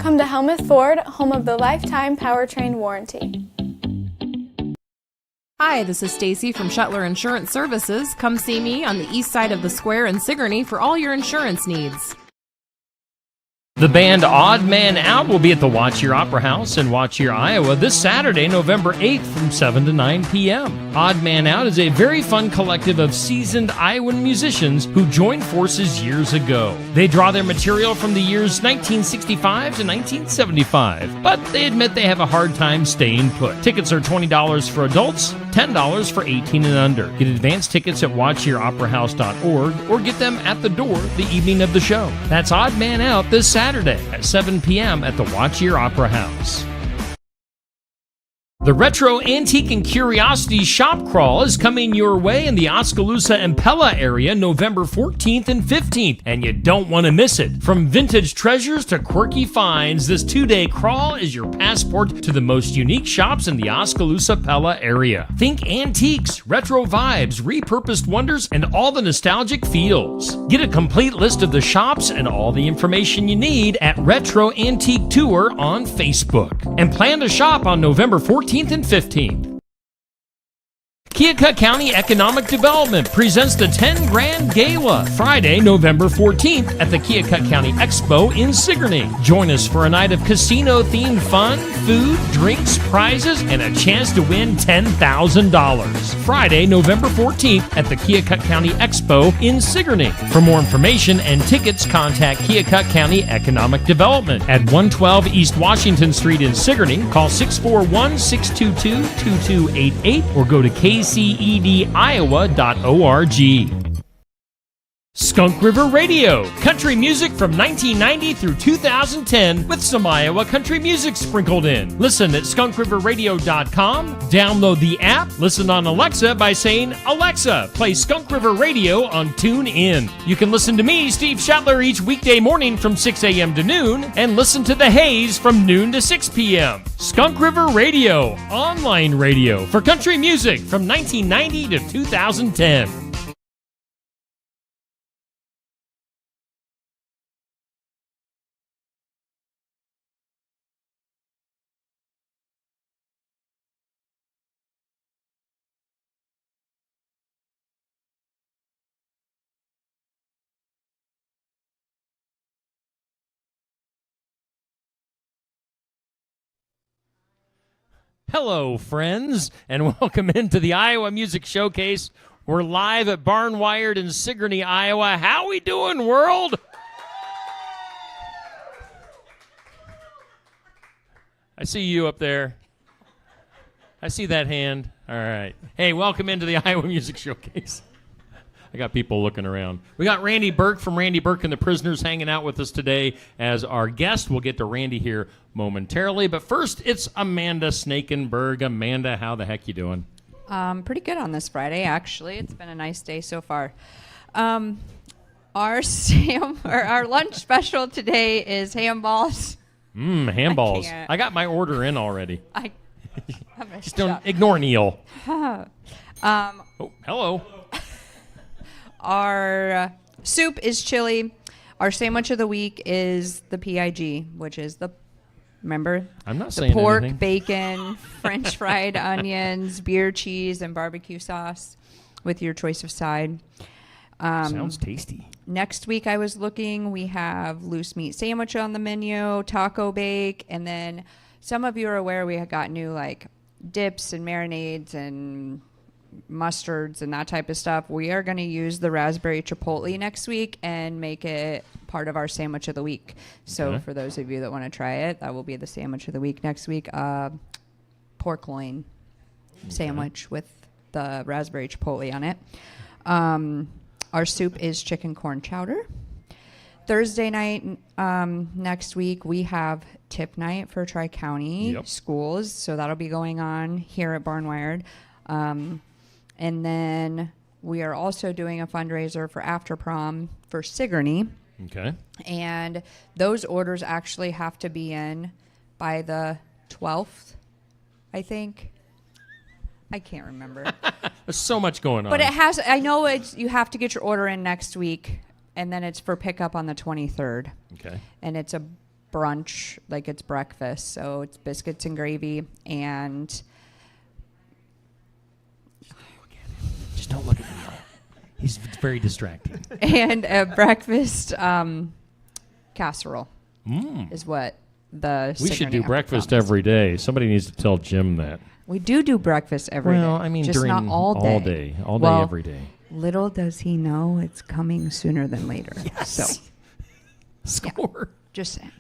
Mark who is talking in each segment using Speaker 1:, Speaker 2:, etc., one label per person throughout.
Speaker 1: Come to Helmuth Ford, home of the lifetime powertrain warranty.
Speaker 2: Hi, this is Stacy from Shuttler Insurance Services. Come see me on the east side of the square in Sigourney for all your insurance needs.
Speaker 3: The band Odd Man Out will be at the Watch Your Opera House in Watch Your, Iowa this Saturday, November 8th from 7 to 9 p.m. Odd Man Out is a very fun collective of seasoned Iowan musicians who joined forces years ago. They draw their material from the years 1965 to 1975, but they admit they have a hard time staying put. Tickets are $20 for adults, $10 for 18 and under. Get advance tickets at watchyyouroperahouse.org or get them at the door the evening of the show. That's Odd Man Out this Saturday at 7 p.m. at the Watch Your Opera House. The Retro Antique and Curiosities Shop Crawl is coming your way in the Oskaloosa and Pella area November 14th and 15th, and you don't want to miss it. From vintage treasures to quirky finds, this two-day crawl is your passport to the most unique shops in the Oskaloosa-Pella area. Think antiques, retro vibes, repurposed wonders, and all the nostalgic feels. Get a complete list of the shops and all the information you need at Retro Antique Tour on Facebook. And plan to shop on November 14th and 15th. Keokuk County Economic Development presents the 10 Grand Gala, Friday, November 14th at the Keokuk County Expo in Sigourney. Join us for a night of casino-themed fun, food, drinks, prizes, and a chance to win $10,000. Friday, November 14th at the Keokuk County Expo in Sigourney. For more information and tickets, contact Keokuk County Economic Development at 112 East Washington Street in Sigourney. Call 641-622-2288 or go to kcediowa.org. Skunk River Radio, country music from 1990 through 2010 with some Iowa country music sprinkled in. Listen at skunkriverradio.com, download the app, listen on Alexa by saying, Alexa, play Skunk River Radio on TuneIn. You can listen to me, Steve Shuttler, each weekday morning from 6 a.m. to noon, and listen to The Haze from noon to 6 p.m. Skunk River Radio, online radio for country music from 1990 to 2010. Hello, friends, and welcome into the Iowa Music Showcase. We're live at Barnwired in Sigourney, Iowa. How we doing, world? I see you up there. I see that hand. All right. Hey, welcome into the Iowa Music Showcase. I got people looking around. We got Randy Burke from Randy Burke and the Prisoners hanging out with us today as our guest. We'll get to Randy here momentarily, but first it's Amanda Snakenberg. Amanda, how the heck you doing?
Speaker 4: Pretty good on this Friday, actually. It's been a nice day so far. Our lunch special today is ham balls.
Speaker 3: Ham balls. I got my order in already.
Speaker 4: Just
Speaker 3: don't ignore Neil.
Speaker 4: Oh,
Speaker 3: hello.
Speaker 4: Our soup is chili. Our sandwich of the week is the PIG, which is remember?
Speaker 3: I'm not
Speaker 4: the
Speaker 3: saying
Speaker 4: pork,
Speaker 3: anything.
Speaker 4: bacon, French fried onions, beer cheese, and barbecue sauce with your choice of side.
Speaker 3: Sounds tasty.
Speaker 4: Next week I was looking, we have loose meat sandwich on the menu, taco bake, and then some of you are aware we have got new like dips and marinades and mustards and that type of stuff. We are going to use the raspberry chipotle next week and make it part of our sandwich of the week. So for those of you that want to try it, that will be the sandwich of the week next week. Pork loin sandwich with the raspberry chipotle on it. Our soup is chicken corn chowder. Thursday night next week, we have tip night for Tri-County schools. So that'll be going on here at Barnwired. And then we are also doing a fundraiser for After Prom for Sigourney.
Speaker 3: Okay.
Speaker 4: And those orders actually have to be in by the 12th, I think. I can't remember.
Speaker 3: There's so much going on.
Speaker 4: But it has, I know you have to get your order in next week, and then it's for pickup on the 23rd.
Speaker 3: Okay.
Speaker 4: And it's a brunch, like it's breakfast. So it's biscuits and gravy and
Speaker 3: Just don't look at me. He's very distracting.
Speaker 4: and a breakfast casserole is what the
Speaker 3: We should
Speaker 4: Sigourney
Speaker 3: do breakfast
Speaker 4: promised.
Speaker 3: every day. Somebody needs to tell Jim that.
Speaker 4: We do breakfast every day.
Speaker 3: Well, I mean,
Speaker 4: just
Speaker 3: during
Speaker 4: not all day.
Speaker 3: All day,
Speaker 4: Well,
Speaker 3: every day.
Speaker 4: Little does he know it's coming sooner than later. So
Speaker 3: Score.
Speaker 4: just saying.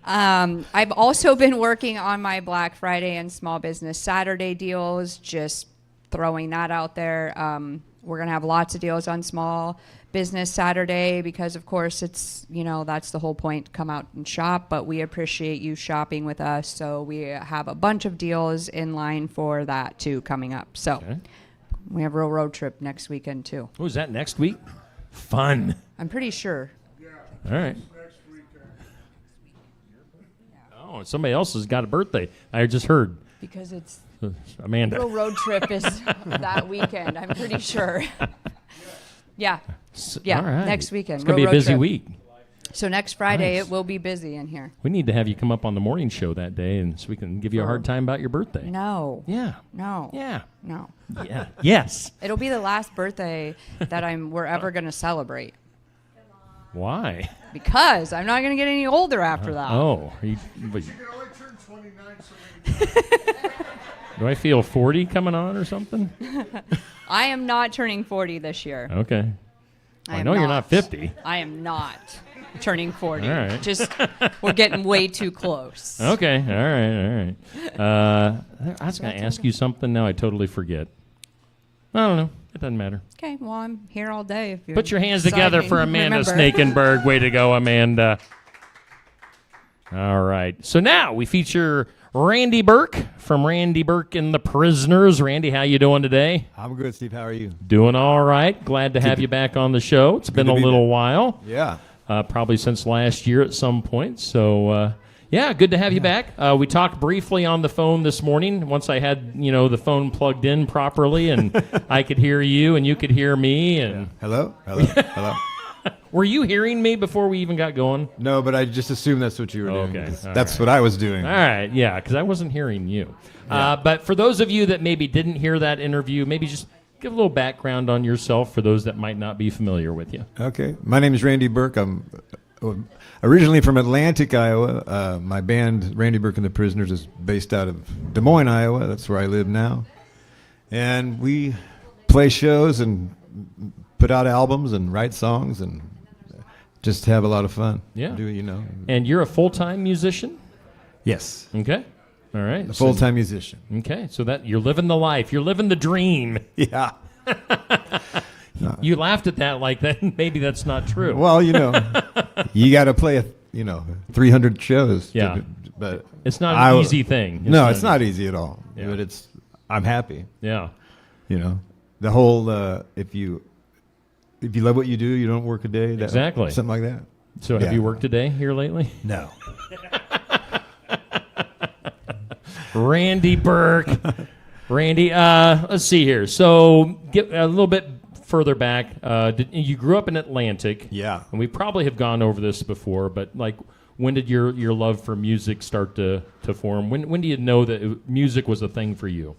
Speaker 4: I've also been working on my Black Friday and Small Business Saturday deals, just throwing that out there. We're going to have lots of deals on Small Business Saturday because, of course, it's, that's the whole point, come out and shop, but we appreciate you shopping with us. So we have a bunch of deals in line for that, too, coming up. So
Speaker 3: Okay.
Speaker 4: we have a real road trip next weekend, too.
Speaker 3: Oh, is that next week? Fun.
Speaker 4: I'm pretty sure.
Speaker 3: All right. Oh, somebody else has got a birthday. I just heard.
Speaker 4: Because it's
Speaker 3: Amanda.
Speaker 4: real road trip is that weekend, I'm pretty sure. Yeah. Yeah,
Speaker 3: All right.
Speaker 4: next weekend.
Speaker 3: It's going to be
Speaker 4: real
Speaker 3: a
Speaker 4: road
Speaker 3: busy
Speaker 4: trip.
Speaker 3: week.
Speaker 4: So next Friday,
Speaker 3: Nice.
Speaker 4: it will be busy in here.
Speaker 3: We need to have you come up on the morning show that day, and so we can give you a hard time about your birthday.
Speaker 4: No.
Speaker 3: Yeah.
Speaker 4: No.
Speaker 3: Yeah.
Speaker 4: No.
Speaker 3: Yeah. Yes.
Speaker 4: It'll be the last birthday that we're ever going to celebrate
Speaker 3: Why?
Speaker 4: because I'm not going to get any older after that.
Speaker 3: Oh. Do I feel 40 coming on or something?
Speaker 4: I am not turning 40 this year.
Speaker 3: Okay. I
Speaker 4: am
Speaker 3: know you're not 50.
Speaker 4: I am not turning 40.
Speaker 3: All right.
Speaker 4: Just, we're getting way too close.
Speaker 3: Okay. All right. I was going to ask you something. Now I totally forget. I don't know. It doesn't matter.
Speaker 4: Okay, well, I'm here all day. If you're
Speaker 3: Put your hands together for
Speaker 4: deciding-
Speaker 3: Amanda
Speaker 4: remember.
Speaker 3: Snakenberg. Way to go, Amanda. All right. So now we feature Randy Burke from Randy Burke and the Prisoners. Randy, how you doing today?
Speaker 5: I'm good, Steve. How are you?
Speaker 3: Doing all right. Glad to have you back on the show. It's been
Speaker 5: to
Speaker 3: a
Speaker 5: be
Speaker 3: little
Speaker 5: back.
Speaker 3: while.
Speaker 5: Yeah.
Speaker 3: Probably since last year at some point. So, yeah, good to have you back. We talked briefly on the phone this morning once I had, the phone plugged in properly and I could hear you and you could hear me. And
Speaker 5: Hello? Hello? Hello?
Speaker 3: were you hearing me before we even got going?
Speaker 5: No, but I just assumed that's what you were doing.
Speaker 3: Okay,
Speaker 5: 'Cause
Speaker 3: all
Speaker 5: That's
Speaker 3: right.
Speaker 5: what I was doing.
Speaker 3: All right, yeah, because I wasn't hearing you. But for those of you that maybe didn't hear that interview, maybe just give a little background on yourself for those that might not be familiar with you.
Speaker 5: Okay. My name is Randy Burke. I'm originally from Atlantic, Iowa. My band, Randy Burke and the Prisoners, is based out of Des Moines, Iowa. That's where I live now. And we play shows and put out albums and write songs and just have a lot of fun.
Speaker 3: Yeah.
Speaker 5: And
Speaker 3: And you're a full-time musician?
Speaker 5: yes,
Speaker 3: Okay. All right.
Speaker 5: a full-time musician.
Speaker 3: Okay, so that you're living the life. You're living the dream.
Speaker 5: Yeah.
Speaker 3: You laughed at that like that. Maybe that's not true.
Speaker 5: Well, you got to play 300 shows.
Speaker 3: Yeah.
Speaker 5: But
Speaker 3: It's not an easy thing.
Speaker 5: It's not easy at all.
Speaker 3: Yeah.
Speaker 5: But I'm happy.
Speaker 3: Yeah.
Speaker 5: The whole if you love what you do, you don't work a day.
Speaker 3: Exactly.
Speaker 5: Something like that.
Speaker 3: So have
Speaker 5: Yeah.
Speaker 3: you worked today here lately?
Speaker 5: No.
Speaker 3: Randy Burke. Randy, let's see here. So get a little bit further back. You grew up in Atlantic.
Speaker 5: Yeah.
Speaker 3: And we probably have gone over this before, but when did your love for music start to form? When do you know that music was a thing for you?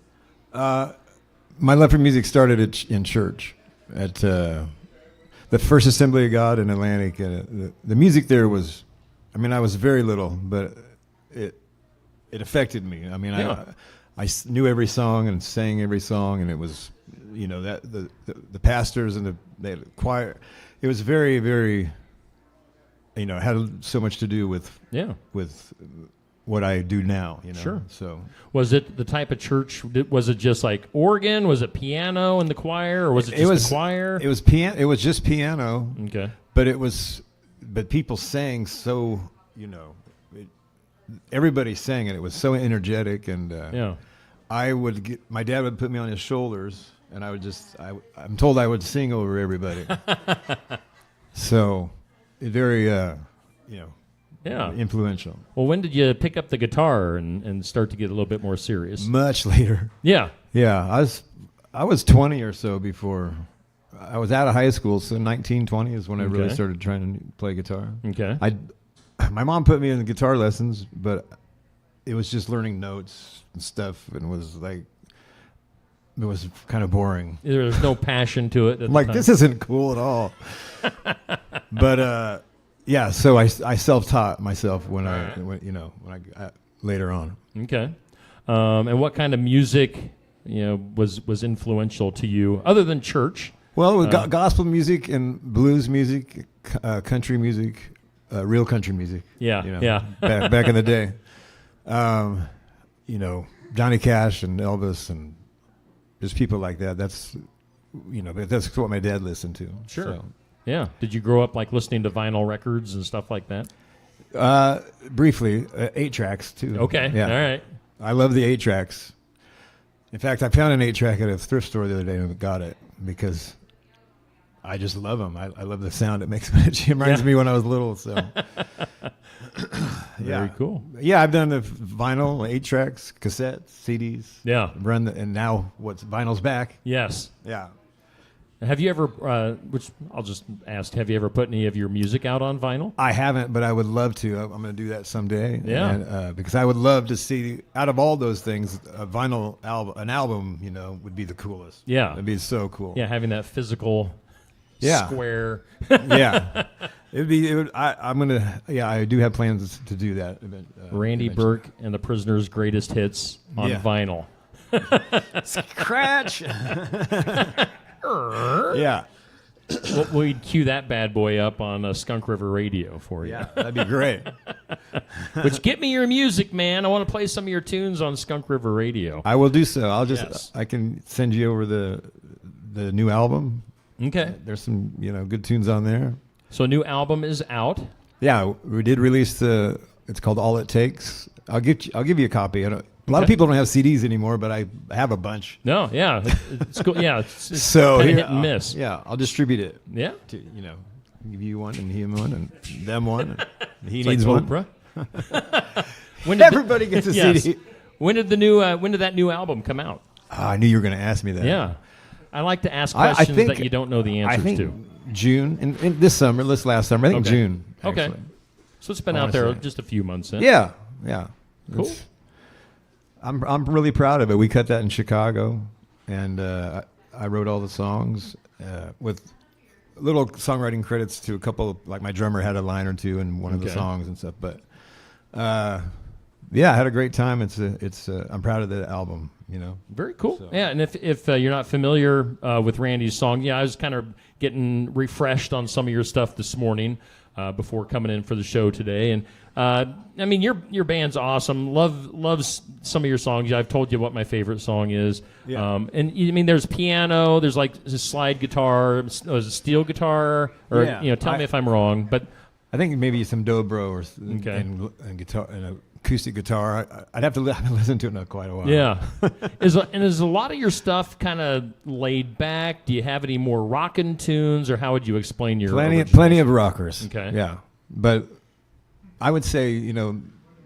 Speaker 5: My love for music started in church at the First Assembly of God in Atlantic. The music there was, I was very little, but it affected me.
Speaker 3: Yeah.
Speaker 5: I knew every song and sang every song, and it was, that the pastors and the choir. It was very, very, it had so much to do with what I do now.
Speaker 3: Sure.
Speaker 5: So
Speaker 3: Was it the type of church? Was it just like organ? Was it piano in the choir, or was it just the choir?
Speaker 5: It was piano. It was just piano.
Speaker 3: Okay.
Speaker 5: But people sang so, everybody sang it. It was so energetic, and
Speaker 3: Yeah.
Speaker 5: my dad would put me on his shoulders, and I'm told I would sing over everybody. So, very,
Speaker 3: Yeah.
Speaker 5: influential.
Speaker 3: Well, when did you pick up the guitar and start to get a little bit more serious?
Speaker 5: Much later.
Speaker 3: Yeah.
Speaker 5: Yeah, I was 20 or so before. I was out of high school, so 19, 20 is when I really
Speaker 3: Okay.
Speaker 5: started trying to play guitar.
Speaker 3: Okay.
Speaker 5: I my mom put me in guitar lessons, but it was just learning notes and stuff, and it was kind of boring.
Speaker 3: There's no passion to it.
Speaker 5: I'm like, this isn't cool at all. But yeah, so I self-taught myself when I later on.
Speaker 3: Okay. And what kind of music, was influential to you other than church?
Speaker 5: Well, with gospel music and blues music, country music, real country music.
Speaker 3: Yeah.
Speaker 5: Back in the day. Johnny Cash and Elvis and just people like that. That's what my dad listened to.
Speaker 3: Sure.
Speaker 5: So.
Speaker 3: Yeah. Did you grow up like listening to vinyl records and stuff like that?
Speaker 5: Briefly, 8-tracks too.
Speaker 3: Okay.
Speaker 5: Yeah.
Speaker 3: All right.
Speaker 5: I love the 8-tracks. In fact, I found an 8-track at a thrift store the other day and got it because I just love them. I love the sound it makes. It reminds me when I was little. So.
Speaker 3: Very cool.
Speaker 5: Yeah, I've done the vinyl, 8-tracks, cassettes, CDs.
Speaker 3: Yeah.
Speaker 5: And now vinyl's back.
Speaker 3: Yes.
Speaker 5: Yeah.
Speaker 3: Have you ever, which I'll just ask, have you ever put any of your music out on vinyl?
Speaker 5: I haven't, but I would love to. I'm going to do that someday.
Speaker 3: Yeah.
Speaker 5: And, because I would love to see, out of all those things, a vinyl album, would be the coolest.
Speaker 3: Yeah.
Speaker 5: It'd be so cool.
Speaker 3: Yeah, having that physical square.
Speaker 5: Yeah. I do have plans to do that.
Speaker 3: Randy
Speaker 5: eventually.
Speaker 3: Burke and the Prisoner's Greatest Hits on vinyl.
Speaker 5: Scratch. Yeah.
Speaker 3: We'd cue that bad boy up on Skunk River Radio for you.
Speaker 5: Yeah, that'd be great.
Speaker 3: Which, get me your music, man. I want to play some of your tunes on Skunk River Radio.
Speaker 5: I will do so. I can send you over the new album.
Speaker 3: Okay.
Speaker 5: There's some, good tunes on there.
Speaker 3: So a new album is out.
Speaker 5: Yeah, we did release it's called All It Takes. I'll give you a copy. A lot of people don't have CDs anymore, but I have a bunch.
Speaker 3: No, yeah. It's cool. Yeah, it's
Speaker 5: so
Speaker 3: kind of hit and miss.
Speaker 5: I'll distribute it.
Speaker 3: Yeah.
Speaker 5: To, give you one and him one and them one. And he
Speaker 3: It's
Speaker 5: needs
Speaker 3: like
Speaker 5: one.
Speaker 3: Oprah.
Speaker 5: Everybody gets a
Speaker 3: Yes.
Speaker 5: CD.
Speaker 3: When did that new album come out?
Speaker 5: I knew you were going to ask me that.
Speaker 3: Yeah. I like to ask
Speaker 5: I
Speaker 3: questions
Speaker 5: think-
Speaker 3: that you don't know the
Speaker 5: I
Speaker 3: answers
Speaker 5: think
Speaker 3: to.
Speaker 5: June, and this last summer, I think
Speaker 3: Okay.
Speaker 5: June.
Speaker 3: Okay.
Speaker 5: Actually.
Speaker 3: So it's been
Speaker 5: I
Speaker 3: out
Speaker 5: wanna
Speaker 3: there
Speaker 5: say.
Speaker 3: just a few months in.
Speaker 5: Yeah.
Speaker 3: Cool.
Speaker 5: I'm really proud of it. We cut that in Chicago, and I wrote all the songs with little songwriting credits to a couple. Like my drummer had a line or two in one of the songs and stuff. But I had a great time. I'm proud of the album.
Speaker 3: Very cool.
Speaker 5: So.
Speaker 3: Yeah, and if you're not familiar with Randy's song, I was kind of getting refreshed on some of your stuff this morning before coming in for the show today. And your band's awesome. Loves some of your songs. I've told you what my favorite song is.
Speaker 5: Yeah.
Speaker 3: There's piano. There's like a slide guitar. Is it steel guitar? Or tell me if I'm wrong. But
Speaker 5: I think maybe some dobro and guitar and acoustic guitar. I'd have to listen to it in quite a while.
Speaker 3: Yeah. Is a lot of your stuff kind of laid back? Do you have any more rockin' tunes, or how would you explain your
Speaker 5: plenty of rockers?
Speaker 3: Okay.
Speaker 5: Yeah, but I would say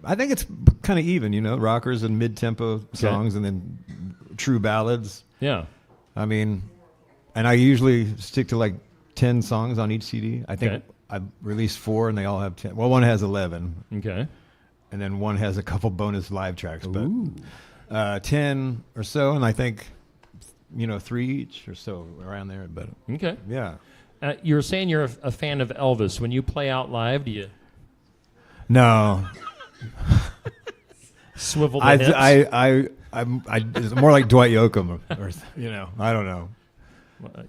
Speaker 5: I think it's kind of even. Rockers and mid-tempo songs, and then true ballads.
Speaker 3: Yeah.
Speaker 5: And I usually stick to like 10 songs on each CD. I think I've released 4, and they all have 10. Well, one has 11.
Speaker 3: Okay.
Speaker 5: And then one has a couple bonus live tracks, but 10 or so, and I think 3 each or so around there. But
Speaker 3: Okay.
Speaker 5: yeah,
Speaker 3: You were saying you're a fan of Elvis. When you play out live, do you
Speaker 5: no,
Speaker 3: swivel the hips?
Speaker 5: I'm it's more like Dwight Yoakam, or I don't know.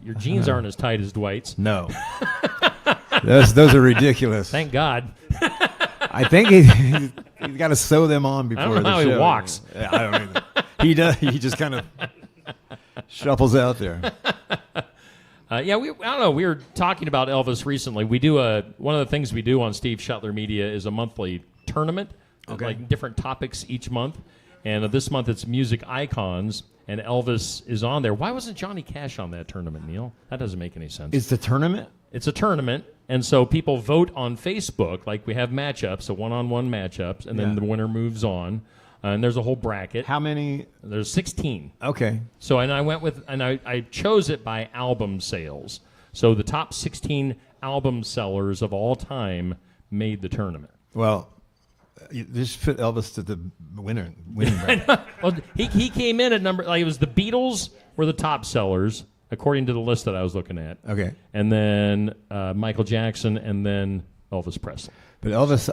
Speaker 3: Your jeans aren't as tight as Dwight's.
Speaker 5: No, those are ridiculous.
Speaker 3: Thank God.
Speaker 5: I think he's got to sew them on before
Speaker 3: I don't know
Speaker 5: the
Speaker 3: how
Speaker 5: show.
Speaker 3: he walks.
Speaker 5: Yeah, I don't either. He does. He just kind of shuffles out there.
Speaker 3: I don't know. We were talking about Elvis recently. We do one of the things we do on Steve Shuttler Media is a monthly tournament, like different topics each month. And this month it's music icons, and Elvis is on there. Why wasn't Johnny Cash on that tournament, Neil? That doesn't make any sense.
Speaker 5: It's the tournament.
Speaker 3: It's a tournament, and so people vote on Facebook. Like we have matchups, so one-on-one matchups, and then the winner moves on. And there's a whole bracket.
Speaker 5: How many?
Speaker 3: There's 16.
Speaker 5: Okay.
Speaker 3: So and I chose it by album sales. So the top 16 album sellers of all time made the tournament.
Speaker 5: Well, you just put Elvis to the winning bracket.
Speaker 3: Well, he came in at number, like, it was the Beatles were the top sellers, according to the list that I was looking at.
Speaker 5: Okay.
Speaker 3: And then Michael Jackson, and then Elvis Presley.
Speaker 5: But Elvis,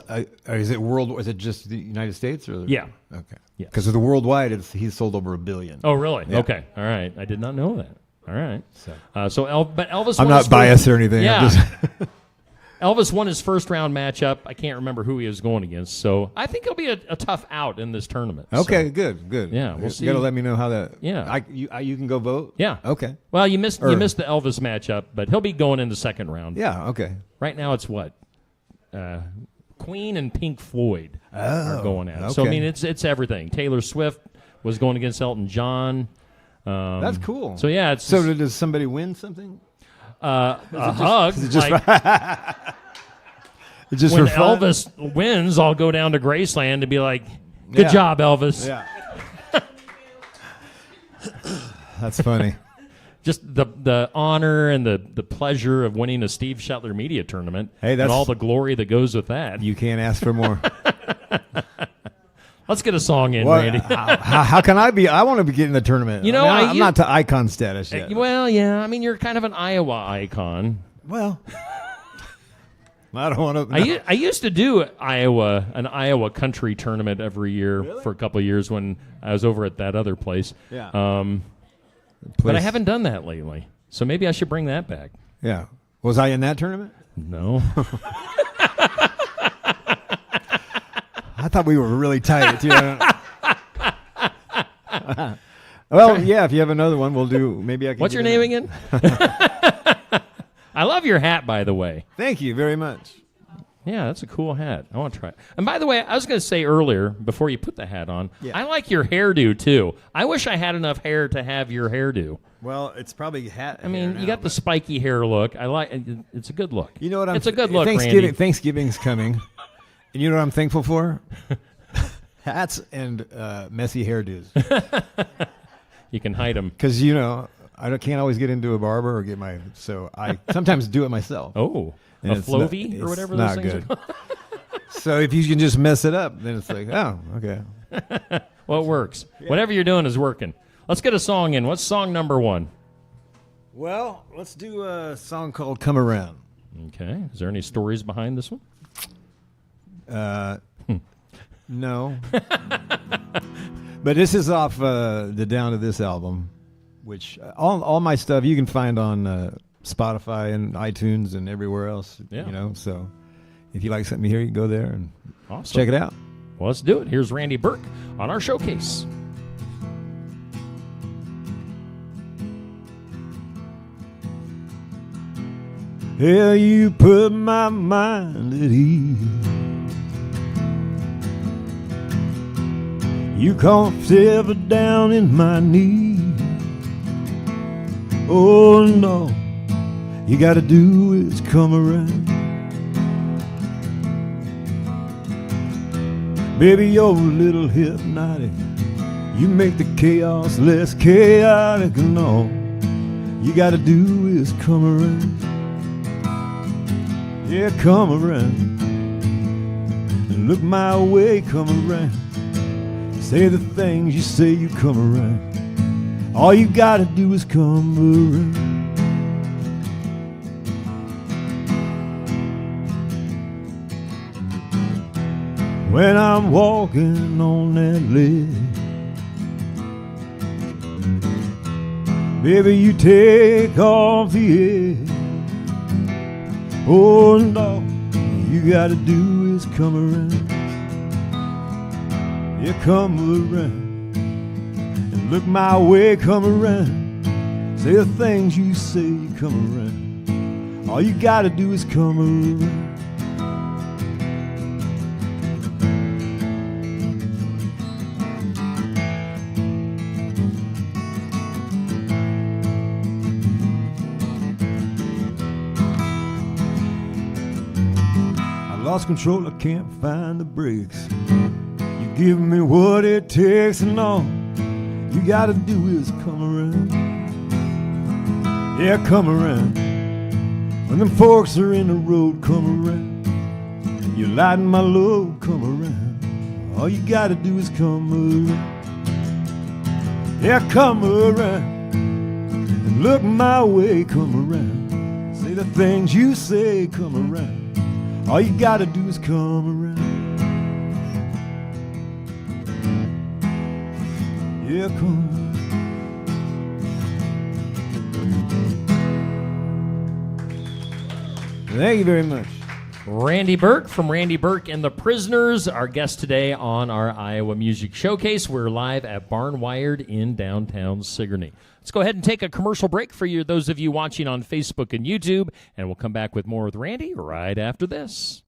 Speaker 5: is it world? Is it just the United States? Or
Speaker 3: Yeah.
Speaker 5: Okay.
Speaker 3: Yes.
Speaker 5: Because of the worldwide, he's sold over 1 billion.
Speaker 3: Oh, really?
Speaker 5: Yeah.
Speaker 3: Okay. All right. I did not know that. All right.
Speaker 5: So,
Speaker 3: But Elvis.
Speaker 5: I'm
Speaker 3: won his
Speaker 5: not biased
Speaker 3: first-
Speaker 5: or anything.
Speaker 3: Yeah.
Speaker 5: I'm just
Speaker 3: Elvis won his first round matchup. I can't remember who he was going against, so I think he'll be a tough out in this tournament.
Speaker 5: Okay,
Speaker 3: So.
Speaker 5: good.
Speaker 3: Yeah, we'll see.
Speaker 5: You got to let me know how that.
Speaker 3: Yeah.
Speaker 5: You can go vote.
Speaker 3: Yeah.
Speaker 5: Okay.
Speaker 3: Well, you missed the Elvis matchup, but he'll be going in the second round.
Speaker 5: Yeah. Okay.
Speaker 3: Right now, it's what Queen and Pink Floyd are going at it. So I
Speaker 5: okay.
Speaker 3: mean, it's everything. Taylor Swift was going against Elton John.
Speaker 5: That's cool.
Speaker 3: So yeah, it's
Speaker 5: So does somebody win something?
Speaker 3: a hug.
Speaker 5: is it just
Speaker 3: like,
Speaker 5: It's just
Speaker 3: when
Speaker 5: for fun?
Speaker 3: Elvis wins, I'll go down to Graceland and be like, "Good
Speaker 5: Yeah.
Speaker 3: job, Elvis."
Speaker 5: Yeah. That's funny.
Speaker 3: Just the honor and the pleasure of winning a Steve Shetler media tournament,
Speaker 5: Hey,
Speaker 3: and
Speaker 5: that's-
Speaker 3: all the glory that goes with that.
Speaker 5: You can't ask for more.
Speaker 3: Let's get a song in,
Speaker 5: Well,
Speaker 3: Randy.
Speaker 5: how can I be? I want to be getting the tournament.
Speaker 3: You know,
Speaker 5: I'm not to icon status yet.
Speaker 3: Well, yeah. I mean, you're kind of an Iowa icon.
Speaker 5: Well, I don't want to.
Speaker 3: I used to do an Iowa country tournament every year for a couple of years when I was over at that other place.
Speaker 5: Yeah.
Speaker 3: But I haven't done that lately, so maybe I should bring that back.
Speaker 5: Yeah. Was I in that tournament?
Speaker 3: No.
Speaker 5: I thought we were really tight. Too. Well, yeah. If you have another one, we'll do. Maybe I can.
Speaker 3: What's
Speaker 5: get
Speaker 3: your
Speaker 5: in
Speaker 3: name
Speaker 5: there.
Speaker 3: again? I love your hat, by the way.
Speaker 5: Thank you very much.
Speaker 3: Yeah, that's a cool hat. I want to try it. And by the way, I was going to say earlier, before you put the hat on, I like your hairdo, too. I wish I had enough hair to have your hairdo.
Speaker 5: Well, it's probably hat.
Speaker 3: I mean, you got the spiky hair look. I like it's a good look.
Speaker 5: You know what I'm?
Speaker 3: It's a good look,
Speaker 5: Thanksgiving,
Speaker 3: Randy.
Speaker 5: Thanksgiving's coming, and you know what I'm thankful for? Hats and messy hairdos.
Speaker 3: You can hide them.
Speaker 5: Because can't always get into a barber or get my. So I sometimes do it myself.
Speaker 3: Oh,
Speaker 5: And
Speaker 3: a
Speaker 5: it's
Speaker 3: Flovey
Speaker 5: not-
Speaker 3: or
Speaker 5: it's
Speaker 3: whatever
Speaker 5: not
Speaker 3: those things
Speaker 5: good.
Speaker 3: are.
Speaker 5: So if you can just mess it up, then it's like, oh, okay.
Speaker 3: Well, it works. Whatever you're doing is working. Let's get a song in. What's song number 1?
Speaker 5: Well, let's do a song called "Come Around."
Speaker 3: Okay. Is there any stories behind this one?
Speaker 5: No, but this is off the Down to This album, which all my stuff you can find on Spotify and iTunes and everywhere else.
Speaker 3: Yeah.
Speaker 5: So if you like something here, you can go there and
Speaker 3: Awesome.
Speaker 5: check it out.
Speaker 3: Well, let's do it. Here's Randy Burke on our showcase.
Speaker 5: Hell, you put my mind at ease. You comfortable down in my knees. Oh no, you gotta do is come around. Baby, you're a little hypnotic. You make the chaos less chaotic. And all you gotta do is come around. Yeah, come around. And look my way, come around. Say the things you say, you come around. All you gotta do is come around. When I'm walking on that ledge, baby, you take off the edge. Oh no, you gotta do is come around. Yeah, come around. And look my way, come around. Say the things you say, you come around. All you gotta do is come around. Lost control, I can't find the brakes. You give me what it takes, and all you gotta do is come around. Yeah, come around. When them forks are in the road, come around. You lighten my load, come around. All you gotta do is come around. Yeah, come around. And look my way, come around. Say the things you say, come around. All you gotta do is come around. Yeah, come. Thank you very much.
Speaker 3: Randy Burke from Randy Burke and the Prisoners, our guest today on our Iowa Music Showcase. We're live at Barnwired in downtown Sigourney. Let's go ahead and take a commercial break for you, those of you watching on Facebook and YouTube, and we'll come back with more with Randy right after this.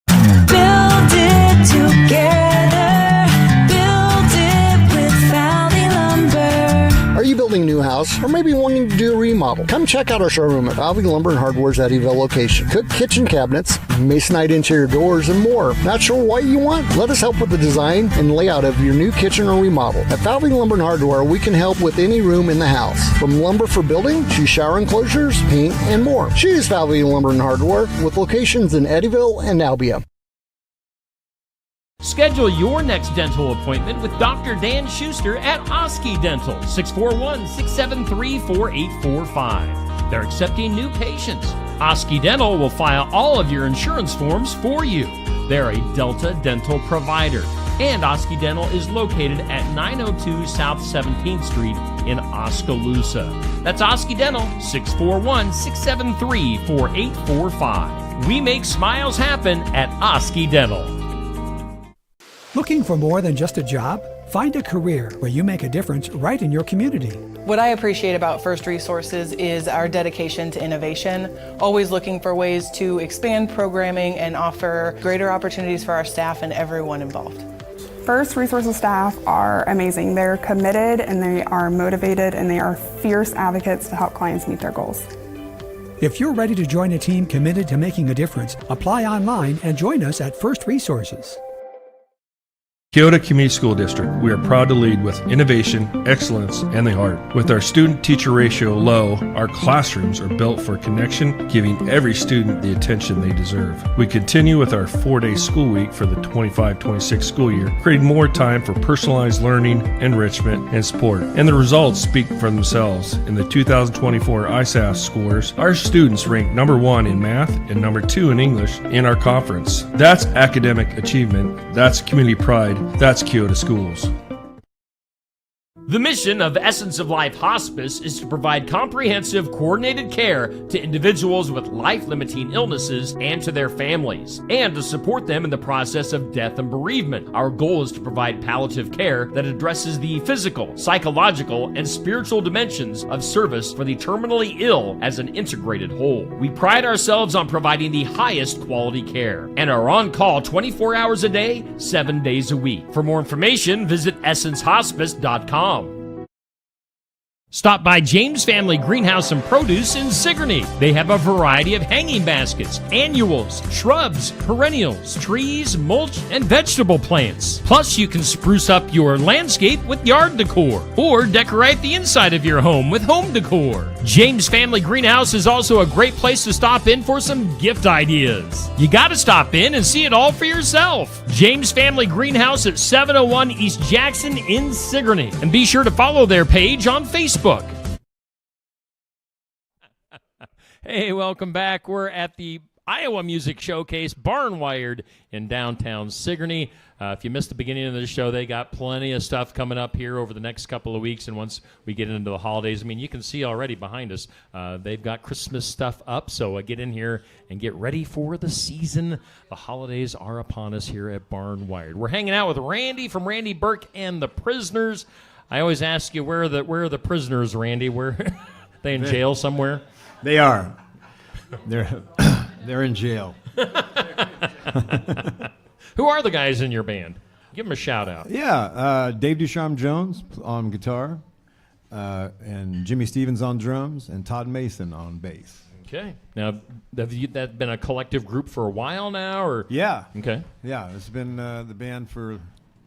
Speaker 6: Build it together. Build it with Valley Lumber.
Speaker 7: Are you building a new house or maybe wanting to do a remodel? Come check out our showroom at Valley Lumber and Hardware's Eddyville location. Cook kitchen cabinets, masonite interior doors, and more. Not sure what you want? Let us help with the design and layout of your new kitchen or remodel. At Valley Lumber and Hardware, we can help with any room in the house, from lumber for building to shower enclosures, paint, and more. Choose Valley Lumber and Hardware with locations in Eddyville and Albia.
Speaker 3: Schedule your next dental appointment with Dr. Dan Schuster at Oski Dental, 641-673-4845. They're accepting new patients. Oski Dental will file all of your insurance forms for you. They're a Delta dental provider. And Oski Dental is located at 902 South 17th Street in Oskaloosa. That's Oski Dental, 641-673-4845. We make smiles happen at Oski Dental.
Speaker 8: Looking for more than just a job? Find a career where you make a difference right in your community.
Speaker 9: What I appreciate about First Resources is our dedication to innovation, always looking for ways to expand programming and offer greater opportunities for our staff and everyone involved.
Speaker 10: First Resources staff are amazing. They're committed and they are motivated and they are fierce advocates to help clients meet their goals.
Speaker 8: If you're ready to join a team committed to making a difference, apply online and join us at First Resources.
Speaker 11: Kyoto Community School District, we are proud to lead with innovation, excellence, and the heart. With our student-teacher ratio low, our classrooms are built for connection, giving every student the attention they deserve. We continue with our 4-day school week for the 25-26 school year, creating more time for personalized learning, enrichment, and sport. And the results speak for themselves. In the 2024 ISAF scores, our students ranked number 1 in math and number 2 in English in our conference. That's academic achievement. That's community pride. That's Kyoto Schools.
Speaker 3: The mission of Essence of Life Hospice is to provide comprehensive, coordinated care to individuals with life-limiting illnesses and to their families, and to support them in the process of death and bereavement. Our goal is to provide palliative care that addresses the physical, psychological, and spiritual dimensions of service for the terminally ill as an integrated whole. We pride ourselves on providing the highest quality care and are on call 24 hours a day, 7 days a week. For more information, visit essencehospice.com. Stop by James Family Greenhouse and Produce in Sigourney. They have a variety of hanging baskets, annuals, shrubs, perennials, trees, mulch, and vegetable plants. Plus, you can spruce up your landscape with yard decor or decorate the inside of your home with home decor. James Family Greenhouse is also a great place to stop in for some gift ideas. You gotta stop in and see it all for yourself. James Family Greenhouse at 701 East Jackson in Sigourney. And be sure to follow their page on Facebook. Hey, welcome back. We're at the Iowa Music Showcase, Barnwired in downtown Sigourney. If you missed the beginning of the show, they got plenty of stuff coming up here over the next couple of weeks. And once we get into the holidays, I mean, you can see already behind us, they've got Christmas stuff up. So get in here and get ready for the season. The holidays are upon us here at Barnwired. We're hanging out with Randy from Randy Burke and the Prisoners. I always ask you, where are the prisoners, Randy? Where they in jail somewhere?
Speaker 5: They are. They're in jail.
Speaker 3: Who are the guys in your band? Give them a shout out.
Speaker 5: Yeah, Dave Ducharme Jones on guitar, and Jimmy Stevens on drums, and Todd Mason on bass.
Speaker 3: Okay. Now, have that been a collective group for a while now, or?
Speaker 5: Yeah.
Speaker 3: Okay.
Speaker 5: Yeah, it's been the band for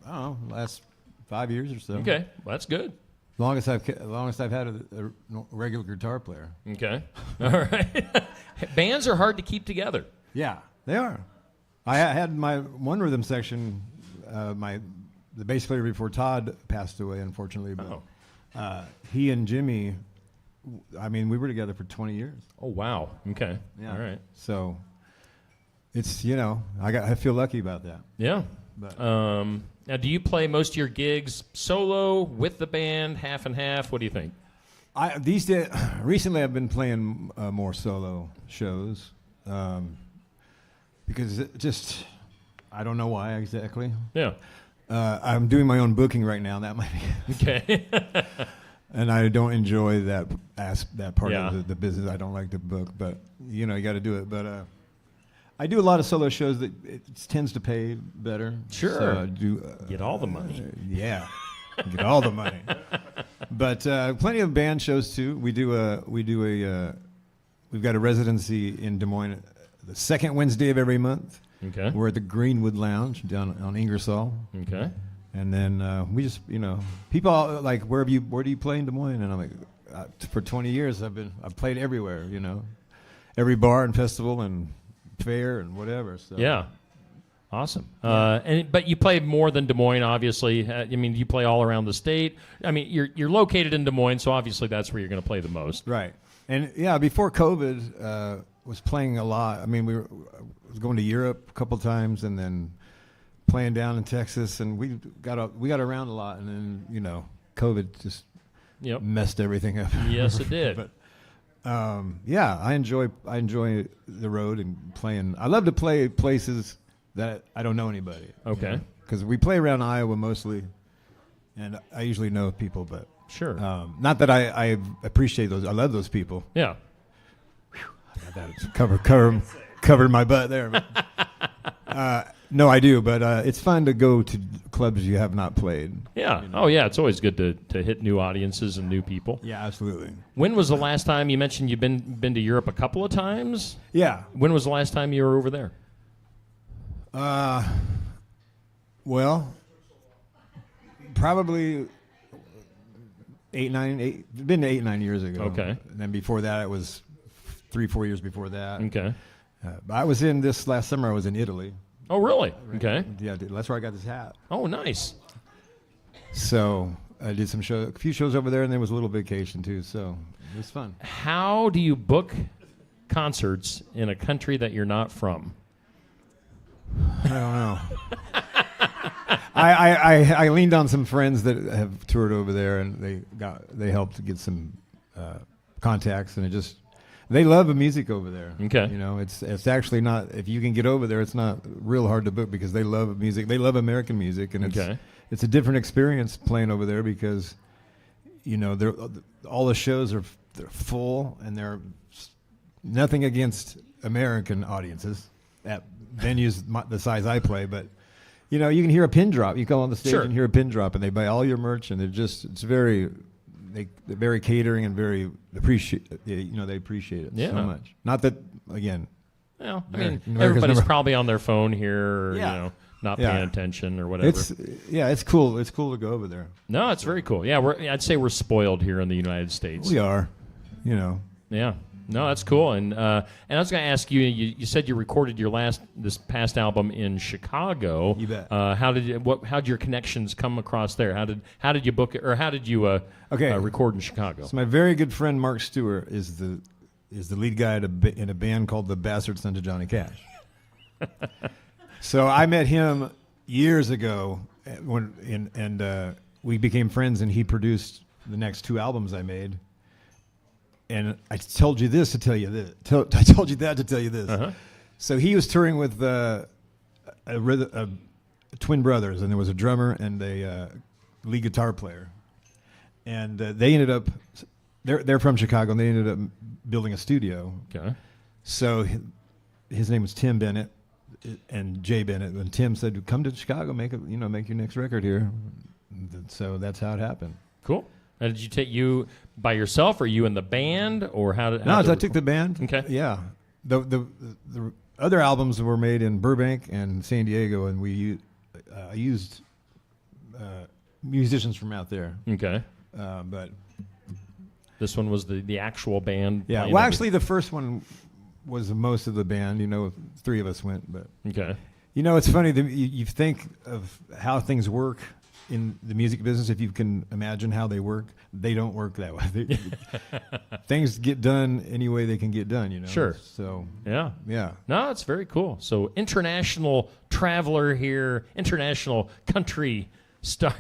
Speaker 5: last 5 years or so.
Speaker 3: Okay, well, that's good.
Speaker 5: Longest I've had a regular guitar player.
Speaker 3: Okay. All right. Bands are hard to keep together.
Speaker 5: Yeah, they are. I had my one rhythm section. The bass player before Todd passed away, unfortunately. But he and Jimmy, I mean, we were together for 20 years.
Speaker 3: Oh wow. Okay.
Speaker 5: Yeah.
Speaker 3: All right.
Speaker 5: So it's I feel lucky about that.
Speaker 3: Yeah.
Speaker 5: But
Speaker 3: now, do you play most of your gigs solo, with the band, half and half? What do you think?
Speaker 5: These days, recently, I've been playing more solo shows because I don't know why exactly.
Speaker 3: Yeah.
Speaker 5: I'm doing my own booking right now. That might be
Speaker 3: Okay.
Speaker 5: and I don't enjoy that part
Speaker 3: Yeah.
Speaker 5: of the business. I don't like to book, but you got to do it. But I do a lot of solo shows that it tends to pay better.
Speaker 3: Sure.
Speaker 5: So I do
Speaker 3: Get all the money.
Speaker 5: Yeah, get all the money. But plenty of band shows too. We've got a residency in Des Moines the second Wednesday of every month.
Speaker 3: Okay.
Speaker 5: We're at the Greenwood Lounge down on Ingersoll.
Speaker 3: Okay.
Speaker 5: And then we just, people are like, where do you play in Des Moines? And I'm like, for 20 years I've played everywhere, every bar and festival and fair and whatever. So
Speaker 3: Yeah. Awesome. But you play more than Des Moines, obviously. You play all around the state. I mean, you're located in Des Moines, so obviously that's where you're going to play the most.
Speaker 5: Right. And yeah, before COVID, was playing a lot. I mean, was going to Europe a couple times, and then playing down in Texas, and we got around a lot, and then COVID just messed everything up.
Speaker 3: Yes, it did.
Speaker 5: But yeah, I enjoy the road and playing. I love to play places that I don't know anybody.
Speaker 3: Okay.
Speaker 5: Because we play around Iowa mostly, and I usually know people, but
Speaker 3: sure.
Speaker 5: Not that I appreciate those. I love those people.
Speaker 3: Yeah.
Speaker 5: Covered my butt there. But, no, I do, but it's fun to go to clubs you have not played.
Speaker 3: Yeah. Oh, yeah. It's always good to hit new audiences and new people.
Speaker 5: Yeah, absolutely.
Speaker 3: When was the last time you mentioned you've been to Europe a couple of times?
Speaker 5: Yeah.
Speaker 3: When was the last time you were over there?
Speaker 5: Well, probably 8, 9 years ago.
Speaker 3: Okay.
Speaker 5: And then before that, it was 3-4 years before that.
Speaker 3: Okay.
Speaker 5: But I was in this last summer. I was in Italy.
Speaker 3: Oh, really? Okay.
Speaker 5: Yeah, that's where I got this hat.
Speaker 3: Oh, nice.
Speaker 5: So I did a few shows over there, and there was a little vacation too. So it was fun.
Speaker 3: How do you book concerts in a country that you're not from?
Speaker 5: I don't know. I leaned on some friends that have toured over there, and they helped to get some contacts, and they love the music over there.
Speaker 3: Okay.
Speaker 5: It's actually not, if you can get over there, it's not real hard to book because they love music. They love American music, and it's a different experience playing over there because all the shows they're full, and they're nothing against American audiences at venues the size I play, but you can hear a pin drop. You go on the stage and hear a pin drop, and they buy all your merch, and they're very catering and very appreciate. They appreciate it so much. Not that again.
Speaker 3: Well, everybody's probably on their phone here, or, not paying attention or whatever.
Speaker 5: It's cool. It's cool to go over there.
Speaker 3: No, it's very cool. Yeah, I'd say we're spoiled here in the United States.
Speaker 5: We are.
Speaker 3: Yeah. No, that's cool. And I was going to ask you. You said you recorded this past album in Chicago.
Speaker 5: You bet.
Speaker 3: How did your connections come across there? How did you book it, or how did you record in Chicago?
Speaker 5: So my very good friend Mark Stewart is the lead guy in a band called the Bastard Sons of Johnny Cash. So I met him years ago and we became friends, and he produced the next 2 albums I made. And I told you this to tell you this. I told you that to tell you this.
Speaker 3: Uh-huh.
Speaker 5: So he was touring with twin brothers, and there was a drummer and a lead guitar player. And they ended up, they're from Chicago, and they ended up building a studio.
Speaker 3: Okay.
Speaker 5: So his name was Tim Bennett and Jay Bennett. And Tim said, "Come to Chicago, make your next record here." So that's how it happened.
Speaker 3: Cool. And did you take you by yourself, or you in the band, or how did?
Speaker 5: No, I took the band.
Speaker 3: Okay.
Speaker 5: Yeah. The other albums were made in Burbank and San Diego, and we used musicians from out there.
Speaker 3: Okay.
Speaker 5: But
Speaker 3: this one was the actual band.
Speaker 5: Yeah. Well, actually, the first one was most of the band. You know, 3 of us went, but
Speaker 3: Okay.
Speaker 5: you know, it's funny that you think of how things work in the music business. If you can imagine how they work, they don't work that way. Things get done any way they can get done, you know.
Speaker 3: Sure.
Speaker 5: So
Speaker 3: Yeah.
Speaker 5: yeah.
Speaker 3: No, it's very cool. So international traveler here, international country star.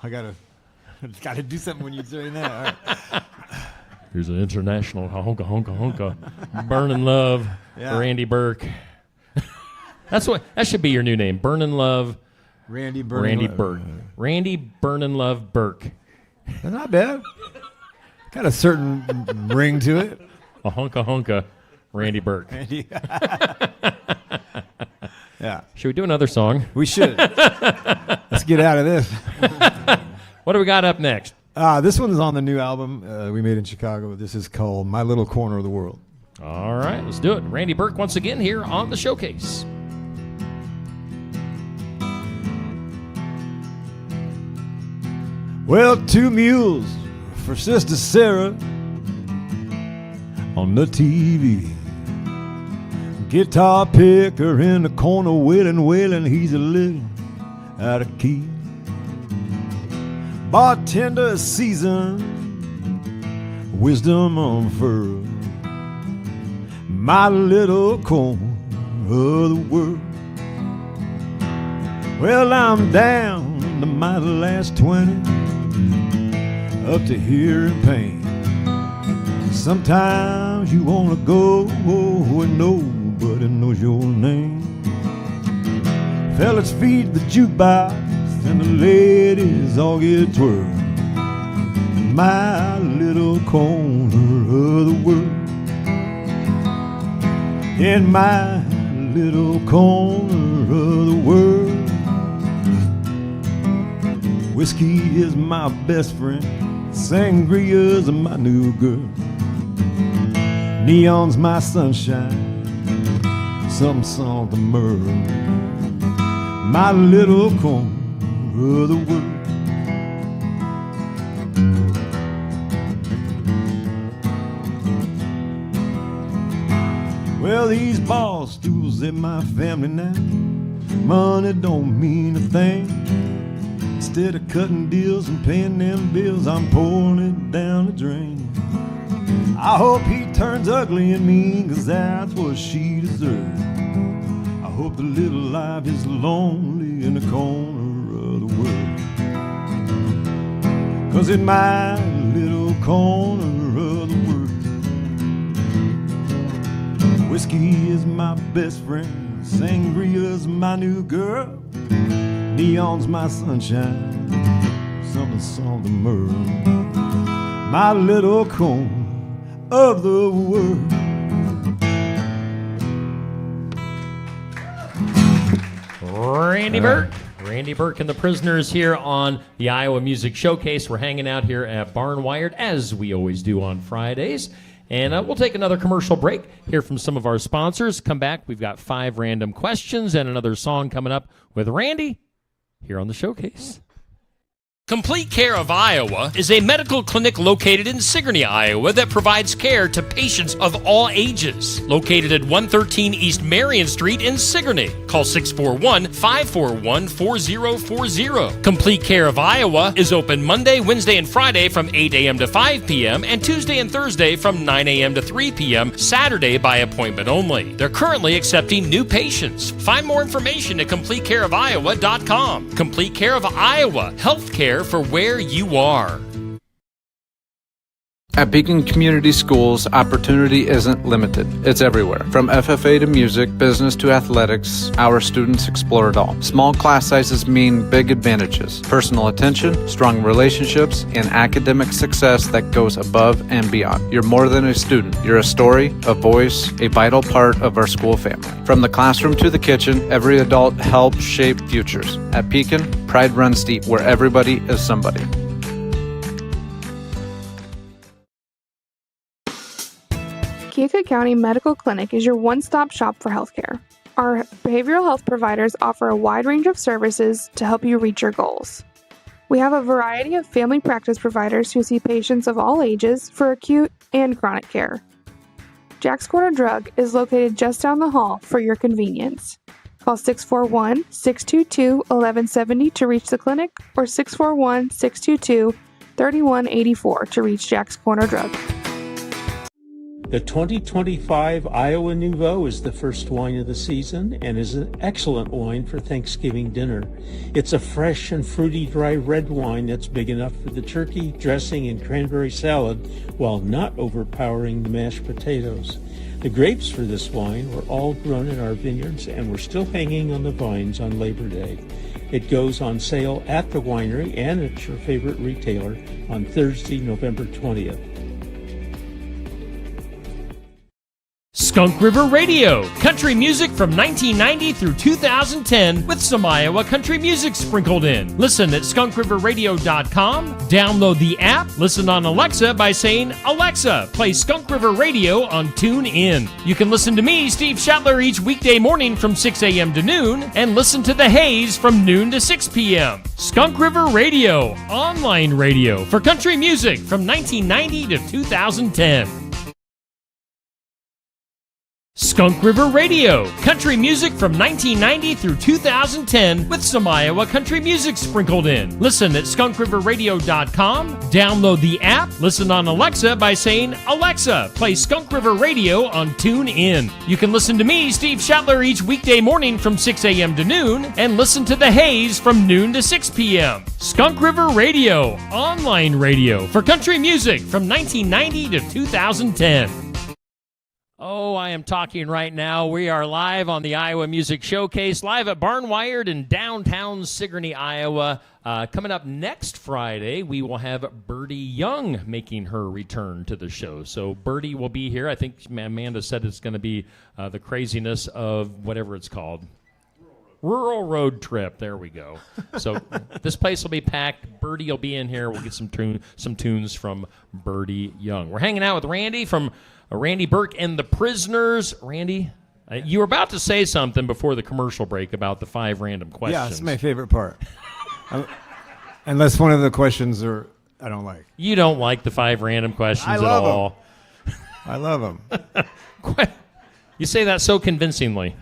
Speaker 5: I gotta do something when you're doing that. All right.
Speaker 3: Here's an international honka honka honka, Burnin' Love,
Speaker 5: Yeah.
Speaker 3: Randy Burke. That should be your new name, Burnin' Love,
Speaker 5: Randy
Speaker 3: Burke, Randy Burnin' Love Burke.
Speaker 5: Not bad. Got a certain ring to it.
Speaker 3: A honka honka, Randy Burke.
Speaker 5: Randy. Yeah.
Speaker 3: Should we do another song?
Speaker 5: We should. Let's get out of this.
Speaker 3: What do we got up next?
Speaker 5: This one is on the new album we made in Chicago. This is called My Little Corner of the World.
Speaker 3: All right, let's do it. Randy Burke once again here on the Showcase.
Speaker 5: Well, 2 mules for Sister Sarah on the TV. Guitar picker in the corner wailing, he's a little out of key. Bartender seasoned, wisdom unfurled. My little corner of the world. Well, I'm down to my last 20, up to here in pain. Sometimes you wanna go where nobody knows your name. Fellas feed the jukebox and the ladies all get twirled. My little corner of the world. In my little corner of the world. Whiskey is my best friend, sangria's my new girl. Neon's my sunshine, some the myrrh. My little corner of the world. Well, these bar stools in my family now, money don't mean a thing. Instead of cutting deals and paying them bills, I'm pouring it down the drain. I hope he turns ugly and mean, 'cause that's what she deserves. I hope the little life is lonely in the corner of the world. 'Cause in my little corner of the world, whiskey is my best friend, sangria's my new girl. Neon's my sunshine, something myrrh. My little corner of the world.
Speaker 3: Randy Burke. Randy Burke and the Prisoners here on the Iowa Music Showcase. We're hanging out here at Barn Wired, as we always do on Fridays. And we'll take another commercial break, hear from some of our sponsors. Come back. We've got 5 random questions and another song coming up with Randy here on the Showcase. Complete Care of Iowa is a medical clinic located in Sigourney, Iowa that provides care to patients of all ages. Located at 113 East Marion Street in Sigourney. Call 641-541-4040. Complete Care of Iowa is open Monday, Wednesday, and Friday from 8 a.m. to 5 p.m. and Tuesday and Thursday from 9 a.m. to 3 p.m. Saturday by appointment only. They're currently accepting new patients. Find more information at CompleteCareOfIowa.com. Complete Care of Iowa. Healthcare for where you are.
Speaker 12: At Beacon Community Schools, opportunity isn't limited. It's everywhere. From FFA to music, business to athletics, our students explore it all. Small class sizes mean big advantages. Personal attention, strong relationships, and academic success that goes above and beyond. You're more than a student. You're a story, a voice, a vital part of our school family. From the classroom to the kitchen, every adult helps shape futures. At Beacon, pride runs deep, where everybody is somebody.
Speaker 13: Keokuk County Medical Clinic is your one-stop shop for healthcare. Our behavioral health providers offer a wide range of services to help you reach your goals. We have a variety of family practice providers who see patients of all ages for acute and chronic care. Jack's Corner Drug is located just down the hall for your convenience. Call 641-622-1170 to reach the clinic or 641-622-3184 to reach Jack's Corner Drug.
Speaker 14: The 2025 Iowa Nouveau is the first wine of the season and is an excellent wine for Thanksgiving dinner. It's a fresh and fruity dry red wine that's big enough for the turkey, dressing, and cranberry salad while not overpowering the mashed potatoes. The grapes for this wine were all grown in our vineyards and were still hanging on the vines on Labor Day. It goes on sale at the winery and at your favorite retailer on Thursday, November 20th.
Speaker 3: Skunk River Radio, country music from 1990 through 2010 with some Iowa country music sprinkled in. Listen at skunkriverradio.com, download the app, listen on Alexa by saying, Alexa, play Skunk River Radio on TuneIn. You can listen to me, Steve Shetler, each weekday morning from 6 a.m. to noon and listen to The Haze from noon to 6 p.m. Skunk River Radio, online radio for country music from 1990 to 2010. Skunk River Radio, country music from 1990 through 2010 with some Iowa country music sprinkled in. Listen at skunkriverradio.com, download the app, listen on Alexa by saying, Alexa, play Skunk River Radio on TuneIn. You can listen to me, Steve Shetler, each weekday morning from 6 a.m. to noon and listen to The Haze from noon to 6 p.m. Skunk River Radio, online radio for country music from 1990 to 2010. Oh, I am talking right now. We are live on the Iowa Music Showcase, live at Barnwired in downtown Sigourney, Iowa. Coming up next Friday, we will have Birdie Young making her return to the show. So Birdie will be here. I think Amanda said it's going to be the craziness of whatever it's called. Rural Road Trip. There we go. So this place will be packed. Birdie will be in here. We'll get some tunes from Birdie Young. We're hanging out with Randy from Randy Burke and the Prisoners. Randy, you were about to say something before the commercial break about the 5 random questions.
Speaker 5: Yeah, it's my favorite part. Unless one of the questions I don't like.
Speaker 3: You don't like the 5 random questions at all.
Speaker 5: I love them.
Speaker 3: You say that so convincingly.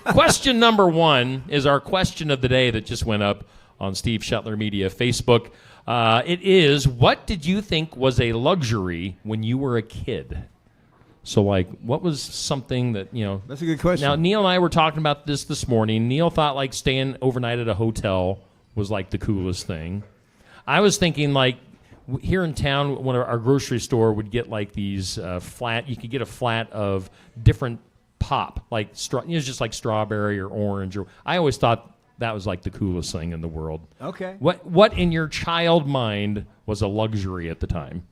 Speaker 3: Question number 1 is our question of the day that just went up on Steve Shetler Media Facebook. It is, what did you think was a luxury when you were a kid? So, like, what was something that,
Speaker 5: That's a good question.
Speaker 3: Now, Neil and I were talking about this morning. Neil thought, like, staying overnight at a hotel was, like, the coolest thing. I was thinking, like, here in town, when our grocery store would get, like, these you could get a flat of different pop, like, just like strawberry or orange. I always thought that was, like, the coolest thing in the world.
Speaker 5: Okay.
Speaker 3: What in your child mind was a luxury at the time?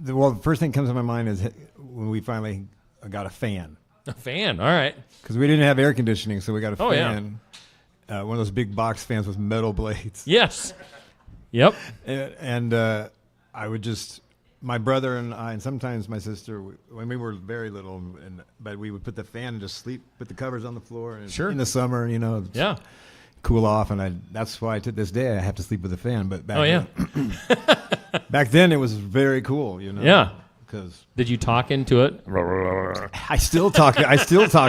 Speaker 5: Well, the first thing that comes to my mind is when we finally got a fan.
Speaker 3: A fan, all right.
Speaker 5: Because we didn't have air conditioning, so we got a fan.
Speaker 3: Yeah.
Speaker 5: One of those big box fans with metal blades.
Speaker 3: Yes. Yep.
Speaker 5: And I would just, my brother and I, and sometimes my sister, when we were very little, but we would put the fan and just sleep, put the covers on the floor. And
Speaker 3: sure.
Speaker 5: In the summer,
Speaker 3: Yeah.
Speaker 5: Cool off, and that's why to this day I have to sleep with a fan. But
Speaker 3: back
Speaker 5: then it was very cool,
Speaker 3: Yeah.
Speaker 5: Because
Speaker 3: did you talk into it?
Speaker 5: I still talk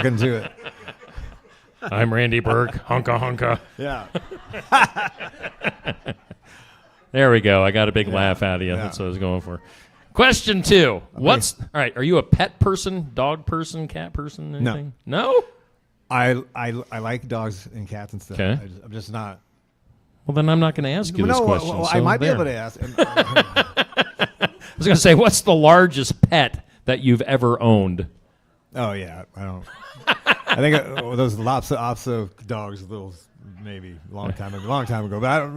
Speaker 5: into it.
Speaker 3: I'm Randy Burke. Hunka hunka.
Speaker 5: Yeah.
Speaker 3: There we go. I got a big laugh out of you.
Speaker 5: Yeah.
Speaker 3: That's what I was going for. Question 2. All right? Are you a pet person, dog person, cat person? Anything? No.
Speaker 5: I like dogs and cats and stuff.
Speaker 3: Okay.
Speaker 5: I'm just not.
Speaker 3: Well, then I'm not going to ask you this question.
Speaker 5: Well,
Speaker 3: so
Speaker 5: I might be
Speaker 3: there.
Speaker 5: able to ask.
Speaker 3: I was going to say, what's the largest pet that you've ever owned?
Speaker 5: Oh yeah, I don't. I think those Lhasa dogs, maybe a long time ago. But I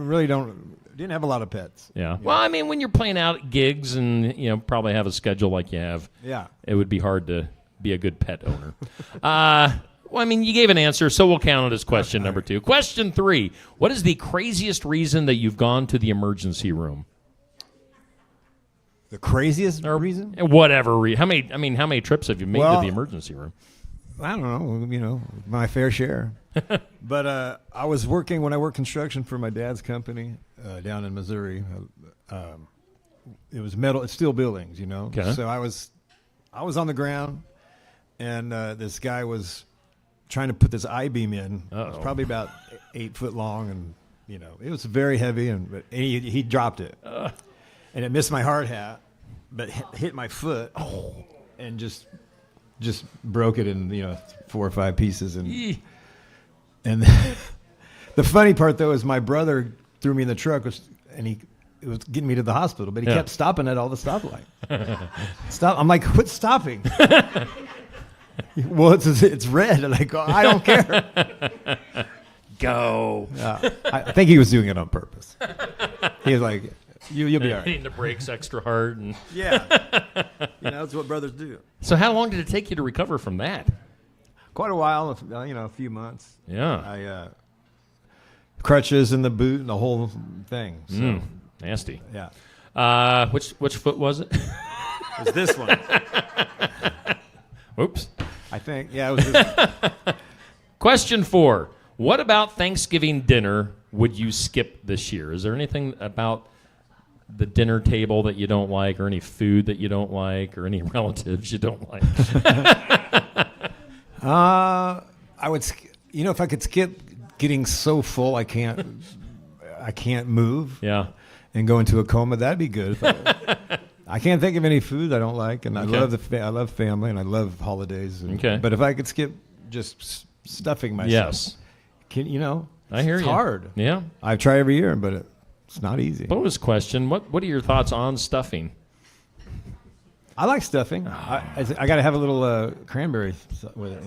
Speaker 5: didn't have a lot of pets.
Speaker 3: Yeah. Well, I mean, when you're playing out at gigs and probably have a schedule like you have, it would be hard to be a good pet owner. Well, I mean, you gave an answer, so we'll count it as question number 2. Question 3: what is the craziest reason that you've gone to the emergency room?
Speaker 5: The craziest reason?
Speaker 3: Whatever. How many trips have you made to the emergency room?
Speaker 5: I don't know. My fair share. But I was working when I worked construction for my dad's company down in Missouri. It was metal, it's steel buildings,
Speaker 3: Okay.
Speaker 5: So I was I was on the ground, and this guy was trying to put this I-beam in. It was probably about 8 foot long, and it was very heavy, and he dropped it, and it missed my hard hat, but hit my foot, and just broke it in 4 or 5 pieces, and the funny part though is my brother threw me in the truck, and it was getting me to the hospital, but he kept stopping at all the stoplights. Stop! I'm like, quit stopping. Well, it's red, and I go, I don't care.
Speaker 3: Go.
Speaker 5: I think he was doing it on purpose. He was like, you'll be all right.
Speaker 3: Hitting the brakes extra hard. And
Speaker 5: Yeah. That's what brothers do.
Speaker 3: So how long did it take you to recover from that?
Speaker 5: Quite a while, a few months.
Speaker 3: Yeah.
Speaker 5: I crutches in the boot and the whole thing. So.
Speaker 3: Nasty.
Speaker 5: Yeah.
Speaker 3: Which foot was it?
Speaker 5: It was this one.
Speaker 3: Oops.
Speaker 5: I think. Yeah, it was this one.
Speaker 3: Question 4. What about Thanksgiving dinner would you skip this year? Is there anything about the dinner table that you don't like, or any food that you don't like, or any relatives you don't like?
Speaker 5: I would, if I could skip getting so full I can't move.
Speaker 3: Yeah.
Speaker 5: And go into a coma, that'd be good. I can't think of any food I don't like, and I love I love family, and I love holidays. But if I could skip just stuffing myself,
Speaker 3: yes.
Speaker 5: I hear
Speaker 3: you.
Speaker 5: It's hard.
Speaker 3: Yeah.
Speaker 5: I try every year, but it's not easy.
Speaker 3: Bonus question: What are your thoughts on stuffing?
Speaker 5: I like stuffing. I got to have a little cranberry with it.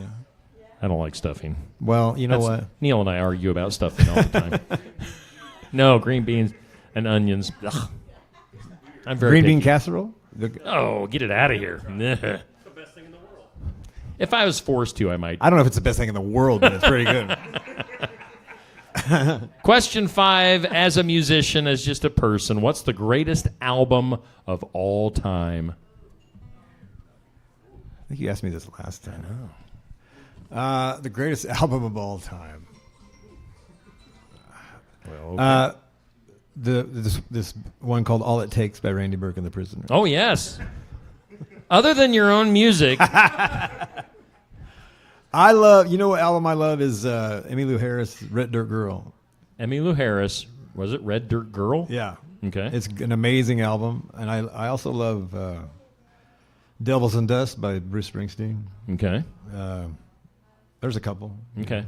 Speaker 3: I don't like stuffing.
Speaker 5: Well, what?
Speaker 3: Neil and I argue about stuffing all the time. No, green beans and onions. Ugh. I'm very
Speaker 5: green
Speaker 3: picky.
Speaker 5: bean casserole.
Speaker 3: Oh, get it out of here! It's the best thing in the world. If I was forced to, I might.
Speaker 5: I don't know if it's the best thing in the world, but it's pretty good.
Speaker 3: Question 5, as a musician, as just a person, what's the greatest album of all time?
Speaker 5: I think you asked me this last time. I know. The greatest album of all time.
Speaker 3: Well, okay.
Speaker 5: This one called "All It Takes" by Randy Burke and the Prisoners.
Speaker 3: Oh yes. Other than your own music,
Speaker 5: I love. What album I love is Emmylou Harris' "Red Dirt Girl."
Speaker 3: Emmylou Harris, was it Red Dirt Girl?
Speaker 5: Yeah.
Speaker 3: Okay.
Speaker 5: It's an amazing album, and I also love "Devils and Dust" by Bruce Springsteen.
Speaker 3: Okay.
Speaker 5: There's a couple.
Speaker 3: Okay.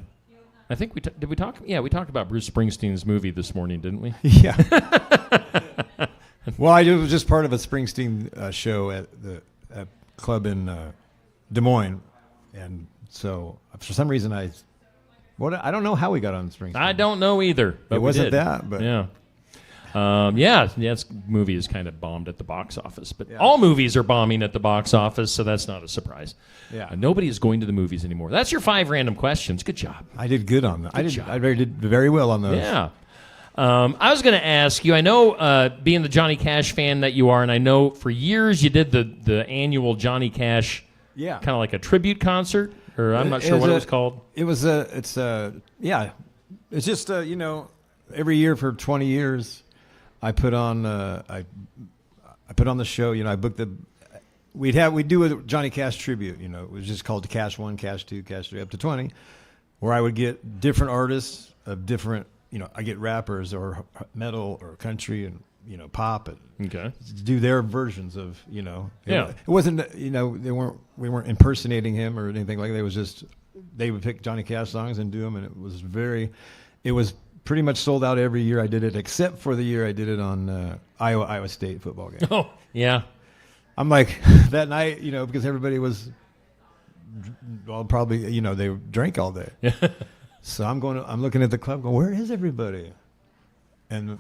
Speaker 3: I think did we talk? Yeah, we talked about Bruce Springsteen's movie this morning, didn't we?
Speaker 5: Yeah. Well, I was just part of a Springsteen show at the club in Des Moines, and so for some reason I don't know how we got on Springsteen.
Speaker 3: I don't know either. But
Speaker 5: it wasn't
Speaker 3: did.
Speaker 5: that, but
Speaker 3: yeah. This movie is kind of bombed at the box office, but all movies are bombing at the box office, so that's not a surprise.
Speaker 5: Yeah.
Speaker 3: Nobody is going to the movies anymore. That's your 5 random questions. Good job.
Speaker 5: I did good on that. I did very well on those.
Speaker 3: Yeah. I was going to ask you, I know being the Johnny Cash fan that you are, and I know for years you did the annual Johnny Cash kind of like a tribute concert, or I'm not sure what it was called.
Speaker 5: It was it's just every year for 20 years I put on I put on the show. I booked we'd do a Johnny Cash tribute. It was just called Cash 1, Cash 2, Cash 3, up to 20, where I would get different artists of different. I get rappers or metal or country and pop and do their versions of It wasn't we weren't impersonating him or anything like that. It was just they would pick Johnny Cash songs and do them, and it was pretty much sold out every year I did it, except for the year I did it on Iowa State football game.
Speaker 3: Oh yeah,
Speaker 5: I'm like that night because everybody was probably they drank all day. So I'm looking at the club going, where is everybody? And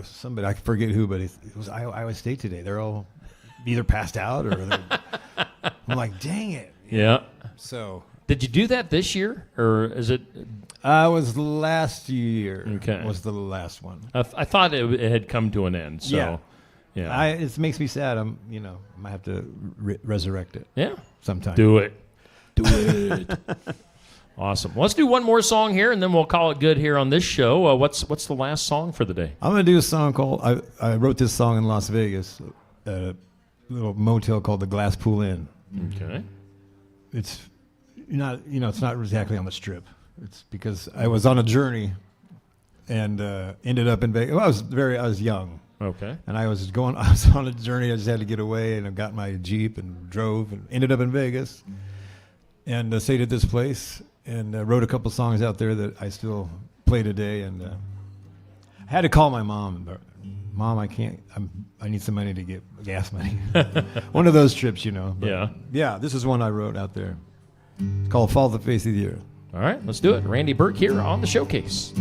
Speaker 5: somebody, I forget who, but it was Iowa State today. They're all either passed out or I'm like, dang it.
Speaker 3: Yeah.
Speaker 5: So
Speaker 3: did you do that this year, or is it?
Speaker 5: It was last year.
Speaker 3: Okay.
Speaker 5: Was the last one.
Speaker 3: I thought it had come to an end. So yeah.
Speaker 5: It makes me sad. I might have to resurrect it.
Speaker 3: Yeah.
Speaker 5: Sometime.
Speaker 3: Do it. Awesome. Let's do one more song here, and then we'll call it good here on this show. What's the last song for the day?
Speaker 5: I'm going to do a song called, I wrote this song in Las Vegas at a little motel called the Glass Pool Inn.
Speaker 3: Okay.
Speaker 5: It's not, it's not exactly on the Strip. It's because I was on a journey and ended up in Vegas. Well, I was young.
Speaker 3: Okay.
Speaker 5: And I was on a journey. I just had to get away, and I got my Jeep and drove and ended up in Vegas and stayed at this place and wrote a couple songs out there that I still play today. And I had to call my mom. Mom, I can't. I need some money to get gas money. One of those trips, But
Speaker 3: yeah.
Speaker 5: Yeah, this is one I wrote out there. It's called Fall the Face of the Earth.
Speaker 3: All right, let's do it. Randy Burke here on the Showcase.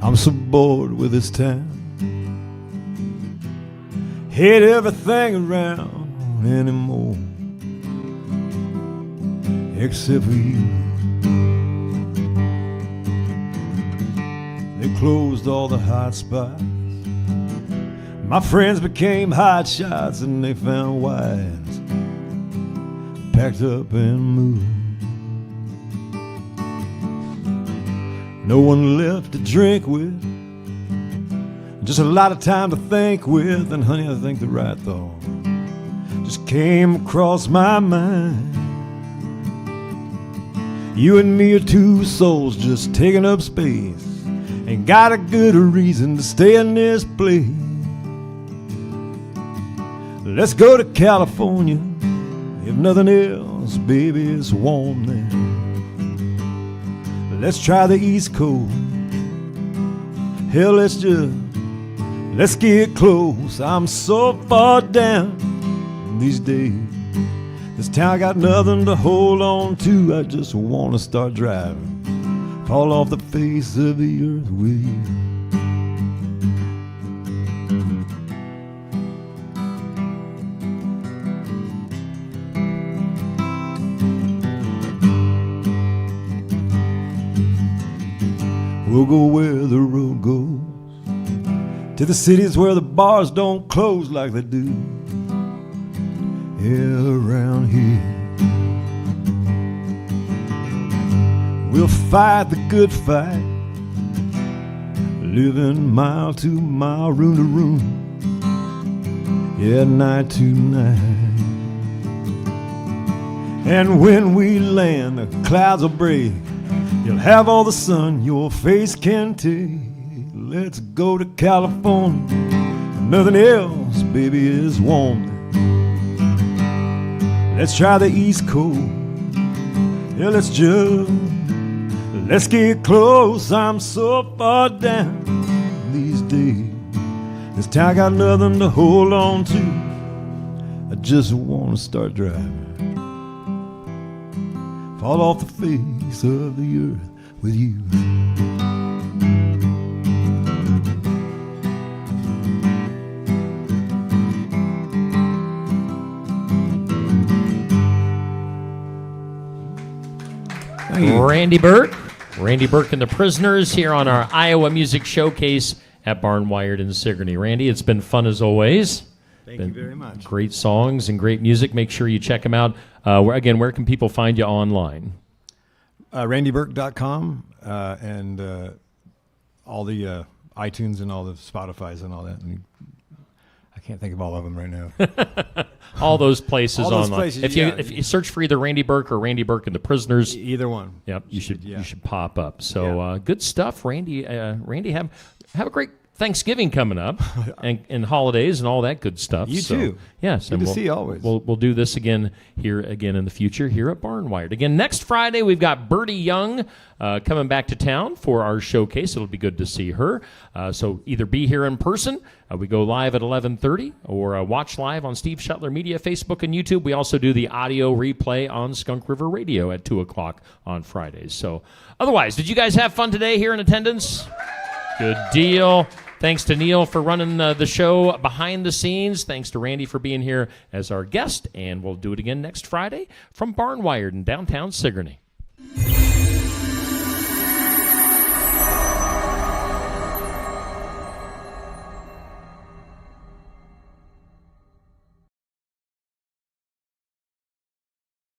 Speaker 5: I'm so bored with this town. Hate everything around anymore, except for you. They closed all the hot spots. My friends became hot shots and they found wives, packed up and moved. No one left to drink with, just a lot of time to think with. And honey, I think the right thought just came across my mind. You and me are two souls just taking up space, ain't got a good reason to stay in this place. Let's go to California, if nothing else, baby, it's warm there. Let's try the East Coast. Hell, let's get close. I'm so far down these days. This town got nothing to hold on to. I just want to start driving, fall off the face of the earth with you. We'll go where the road goes, to the cities where the bars don't close like they do around here. We'll fight the good fight, living mile to mile, room to room, yeah, night to night. And when we land, the clouds will break. You'll have all the sun your face can take. Let's go to California. Nothing else, baby, is warm. Let's try the East Coast. Yeah, let's get close. I'm so far down these days. This town got nothing to hold on to. I just want to start driving, fall off the face of the earth with you.
Speaker 3: Randy Burke and the Prisoners here on our Iowa Music Showcase at Barnwired in Sigourney. Randy, it's been fun as always.
Speaker 5: Thank you very much.
Speaker 3: Great songs and great music. Make sure you check them out. Where can people find you online?
Speaker 5: randyburke.com and all the iTunes and all the Spotify's and all that. And I can't think of all of them right now.
Speaker 3: All those places
Speaker 5: all those
Speaker 3: online.
Speaker 5: Places,
Speaker 3: if you search for either Randy Burke or Randy Burke and the Prisoners,
Speaker 5: either one.
Speaker 3: Yep, you should pop up. So good stuff, Randy. Randy, have a great Thanksgiving coming up and holidays and all that good stuff.
Speaker 5: You too.
Speaker 3: Yes,
Speaker 5: good to see you always.
Speaker 3: We'll do this again in the future here at Barnwired. Again, next Friday we've got Bertie Young coming back to town for our showcase. It'll be good to see her. So either be here in person, we go live at 11:30, or watch live on Steve Shuttler Media, Facebook, and YouTube. We also do the audio replay on Skunk River Radio at 2 o'clock on Fridays. So otherwise, did you guys have fun today here in attendance? Good deal. Thanks to Neil for running the show behind the scenes. Thanks to Randy for being here as our guest. And we'll do it again next Friday from Barnwired in downtown Sigourney.